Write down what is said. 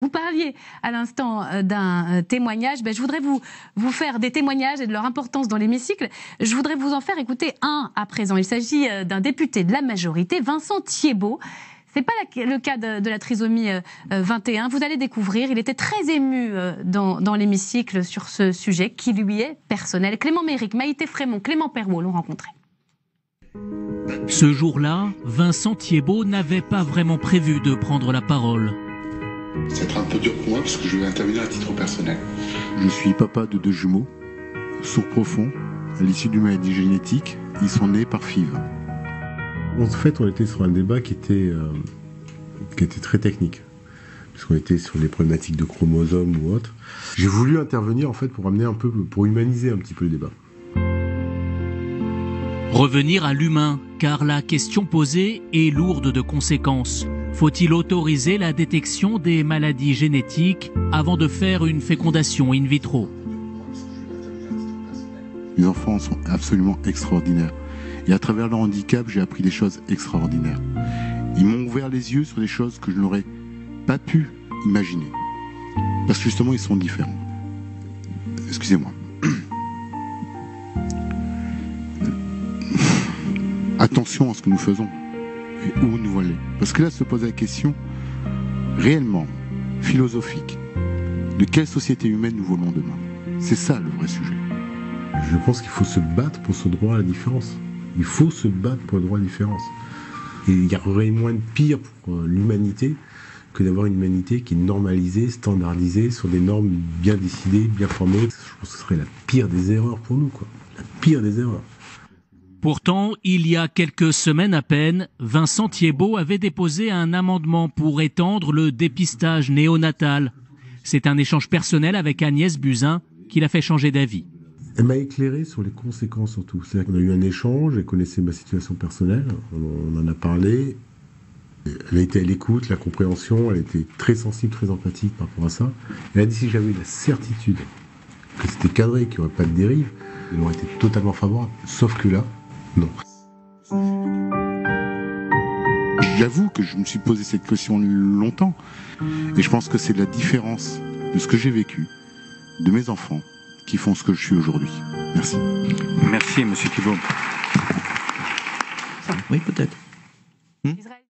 Vous parliez à l'instant d'un témoignage. Je voudrais vous faire des témoignages et de leur importance dans l'hémicycle. Je voudrais vous en faire écouter un à présent. Il s'agit d'un député de la majorité, Vincent Thiébaut. C'est pas le cas de la trisomie 21. Vous allez découvrir. Il était très ému dans l'hémicycle sur ce sujet qui lui est personnel. Clément Méric, Maïté Frémont, Clément Perrault l'ont rencontré. Ce jour-là, Vincent Thiébaut n'avait pas vraiment prévu de prendre la parole. C'est un peu dur pour moi parce que je vais intervenir à titre personnel. Je suis papa de 2 jumeaux, sourds profonds, à l'issue d'une maladie génétique. Ils sont nés par FIV. En fait, on était sur un débat qui était très technique, puisqu'on était sur les problématiques de chromosomes ou autres. J'ai voulu intervenir en fait pour humaniser un petit peu le débat. Revenir à l'humain, car la question posée est lourde de conséquences. Faut-il autoriser la détection des maladies génétiques avant de faire une fécondation in vitro? Les enfants sont absolument extraordinaires. Et à travers leur handicap, j'ai appris des choses extraordinaires. Ils m'ont ouvert les yeux sur des choses que je n'aurais pas pu imaginer. Parce que justement, ils sont différents. Excusez-moi. Attention à ce que nous faisons et où nous allons. Parce que là se pose la question réellement philosophique de quelle société humaine nous voulons demain. C'est ça le vrai sujet. Je pense qu'il faut se battre pour ce droit à la différence. Il faut se battre pour le droit à la différence. Et il y aurait moins de pire pour l'humanité que d'avoir une humanité qui est normalisée, standardisée, sur des normes bien décidées, bien formées. Je pense que ce serait la pire des erreurs pour nous, quoi. La pire des erreurs. Pourtant, il y a quelques semaines à peine, Vincent Thiébaut avait déposé un amendement pour étendre le dépistage néonatal. C'est un échange personnel avec Agnès Buzyn qui l'a fait changer d'avis. Elle m'a éclairé sur les conséquences surtout. C'est-à-dire qu'on a eu un échange, elle connaissait ma situation personnelle, on en a parlé. Elle a été à l'écoute, la compréhension, elle était très sensible, très empathique par rapport à ça. Elle a dit si j'avais la certitude que c'était cadré, qu'il n'y aurait pas de dérive, elle aurait été totalement favorable. Sauf que là, non. J'avoue que je me suis posé cette question longtemps. Et je pense que c'est la différence de ce que j'ai vécu, de mes enfants, qui font ce que je suis aujourd'hui. Merci. Merci, monsieur Thiébaut. Oui, peut-être.